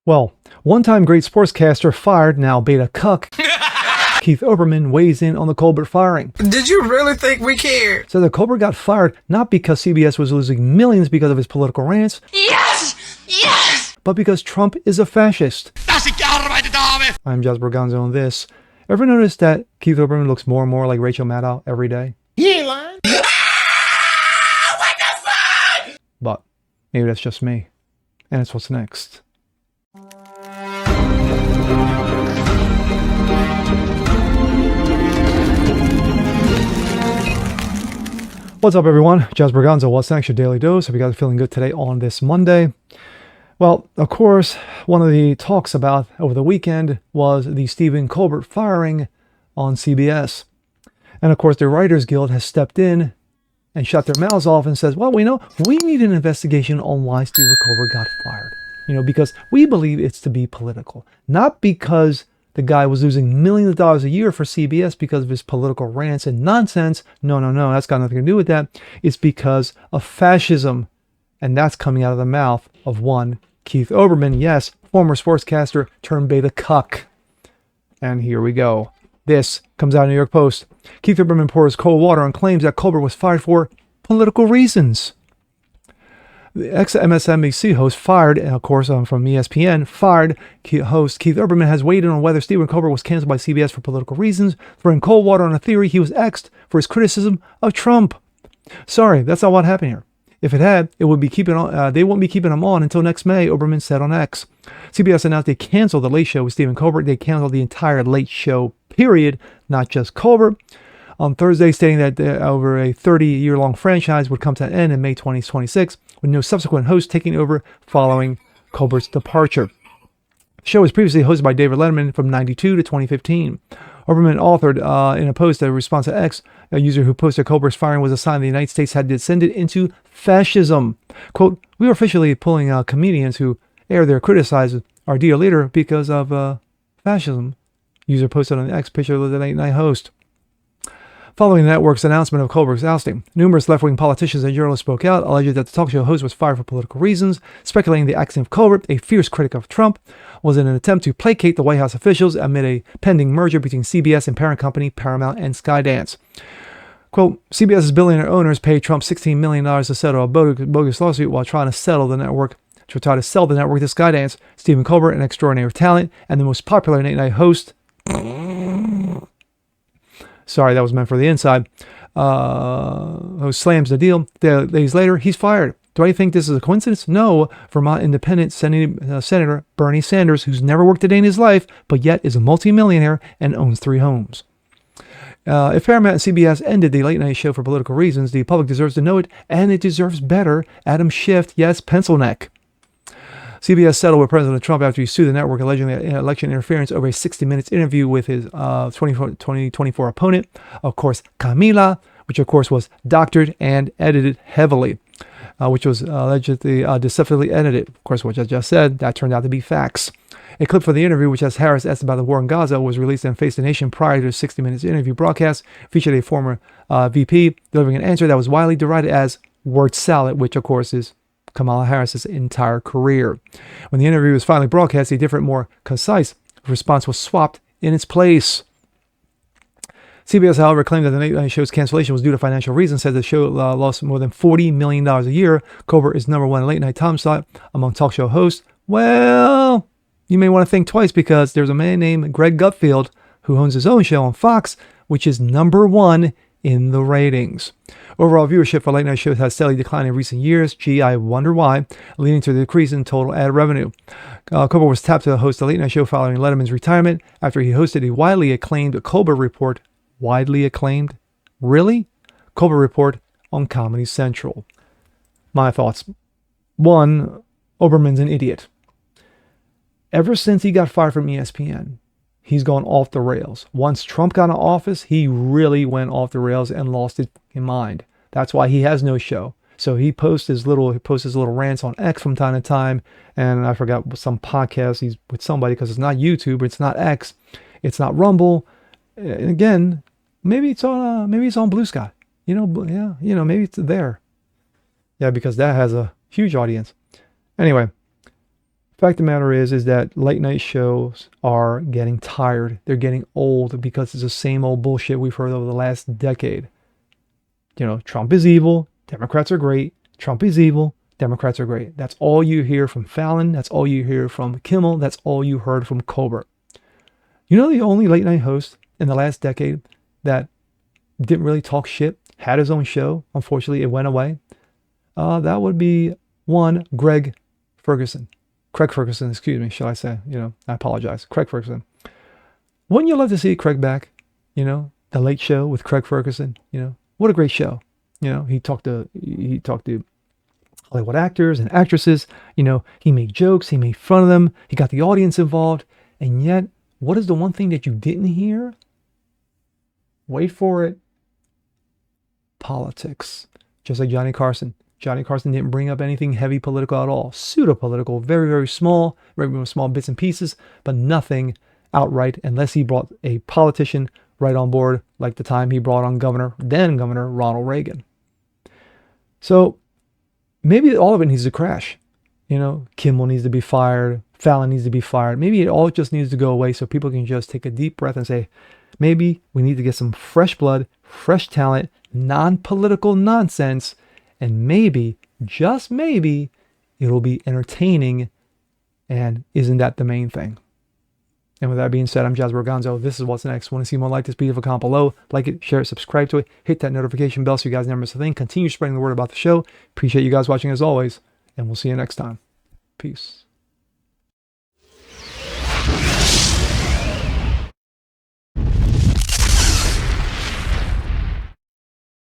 Well, one-time great sportscaster fired, now beta cuck. Keith Olbermann weighs in on the Colbert firing. Did you really think we cared? So that Colbert got fired not because CBS was losing millions because of his political rants. Yes! Yes! But because Trump is a fascist. I'm Jasper Gonzo on this. Ever notice that Keith Olbermann looks more and more like Rachel Maddow every day? You ain't lying. What the fuck? But maybe that's just me. And it's what's next. What's up, everyone? Jasper Gonzo, what's next? Your daily dose. Hope you guys are feeling good today on this Monday. Well, of course, one of the talks about over the weekend was the Stephen Colbert firing on CBS. And of course, the Writers Guild has stepped in and shut their mouths off and says, well, we need an investigation on why Stephen Colbert got fired. Because we believe it's to be political. Not because the guy was losing millions of dollars a year for CBS because of his political rants and nonsense. No, that's got nothing to do with that. It's because of fascism. And that's coming out of the mouth of one Keith Olbermann. Yes, former sportscaster turned beta cuck. And here we go. This comes out of New York Post. Keith Olbermann pours cold water and claims that Colbert was fired for political reasons. The ex-MSNBC host fired, and of course from ESPN, fired host Keith Olbermann has weighed in on whether Stephen Colbert was canceled by CBS for political reasons, throwing cold water on a theory he was X'd for his criticism of Trump. Sorry, that's not what happened here. If it had, they wouldn't be keeping him on until next May, Olbermann said on X. CBS announced they canceled The Late Show with Stephen Colbert. They canceled the entire Late Show, period, not just Colbert. On Thursday, stating that over a 30-year-long franchise would come to an end in May 2026, with no subsequent host taking over following Colbert's departure. The show was previously hosted by David Letterman from 1992 to 2015. Olbermann authored in a post a response to X, a user who posted Colbert's firing was a sign the United States had descended into fascism. Quote, we are officially pulling out comedians who air their criticize our dear leader because of fascism. User posted on the X picture of the late night host. Following the network's announcement of Colbert's ousting, numerous left-wing politicians and journalists spoke out, alleging that the talk show host was fired for political reasons, speculating the acting of Colbert, a fierce critic of Trump, was in an attempt to placate the White House officials amid a pending merger between CBS and parent company Paramount and Skydance. Quote, CBS's billionaire owners paid Trump $16 million to settle a bogus lawsuit while trying to sell the network to Skydance. Stephen Colbert, an extraordinary talent and the most popular late night host. Sorry, that was meant for the inside. Who slams the deal. Days later, he's fired. Do I think this is a coincidence? No. Vermont Independent Senator Bernie Sanders, who's never worked a day in his life, but yet is a multimillionaire and owns 3 homes. If Paramount and CBS ended the late night show for political reasons, the public deserves to know it, and it deserves better. Adam Schiff, yes, pencil neck. CBS settled with President Trump after he sued the network alleging election interference over a 60 minutes interview with his 2024 opponent, of course, Camila, which of course was doctored and edited heavily, which was allegedly deceptively edited. Of course, what I just said, that turned out to be facts. A clip for the interview, which has Harris asked about the war in Gaza, was released on Face the Nation prior to the 60 minutes interview broadcast, featured a former VP delivering an answer that was widely derided as word salad, which of course is Kamala Harris's entire career. When the interview was finally broadcast, a different, more concise response was swapped in its place. CBS, however, claimed that the late night show's cancellation was due to financial reasons, said the show lost more than $40 million a year. Colbert is number one late night time slot among talk show hosts. Well, you may want to think twice because there's a man named Greg Gutfeld who owns his own show on Fox, which is number one in the ratings. Overall viewership for late night shows has steadily declined in recent years. Gee, I wonder why, leading to the decrease in total ad revenue. Colbert was tapped to host a late night show following Letterman's retirement after he hosted a widely acclaimed Colbert Report. Widely acclaimed? Really? Colbert Report on Comedy Central. My thoughts. 1, Olbermann's an idiot. Ever since he got fired from ESPN, he's gone off the rails. Once Trump got in office, he really went off the rails and lost his mind. That's why he has no show. So he posts his little rants on X from time to time, and I forgot some podcast he's with somebody because it's not YouTube, it's not X, it's not Rumble. And again, maybe it's on Blue Sky. Maybe it's there. Yeah, because that has a huge audience. Anyway, Fact of the matter is that late night shows are getting tired. They're getting old because it's the same old bullshit we've heard over the last decade. You know, Trump is evil, Democrats are great. Trump is evil, Democrats are great. That's all you hear from Fallon. That's all you hear from Kimmel. That's all you heard from Colbert. You know, the only late night host in the last decade that didn't really talk shit, had his own show. Unfortunately, it went away. That would be one, Craig Ferguson, excuse me, shall I say. You know, I apologize. Craig Ferguson. Wouldn't you love to see Craig back? You know, The Late Show with Craig Ferguson. You know, what a great show. You know, he talked to Hollywood actors and actresses. You know, he made jokes, he made fun of them, he got the audience involved. And yet, what is the one thing that you didn't hear? Wait for it. Politics. Just like Johnny Carson. Johnny Carson didn't bring up anything heavy political at all. Pseudo-political, very, very small bits and pieces, but nothing outright unless he brought a politician right on board, like the time he brought on then Governor Ronald Reagan. So maybe all of it needs to crash. You know, Kimmel needs to be fired. Fallon needs to be fired. Maybe it all just needs to go away so people can just take a deep breath and say, maybe we need to get some fresh blood, fresh talent, non-political nonsense, and maybe, just maybe, it'll be entertaining. And isn't that the main thing? And with that being said, I'm Jasper Gonzo. This is What's Next. Want to see more like this? Beautiful comment below. Like it, share it, subscribe to it. Hit that notification bell so you guys never miss a thing. Continue spreading the word about the show. Appreciate you guys watching as always. And we'll see you next time. Peace.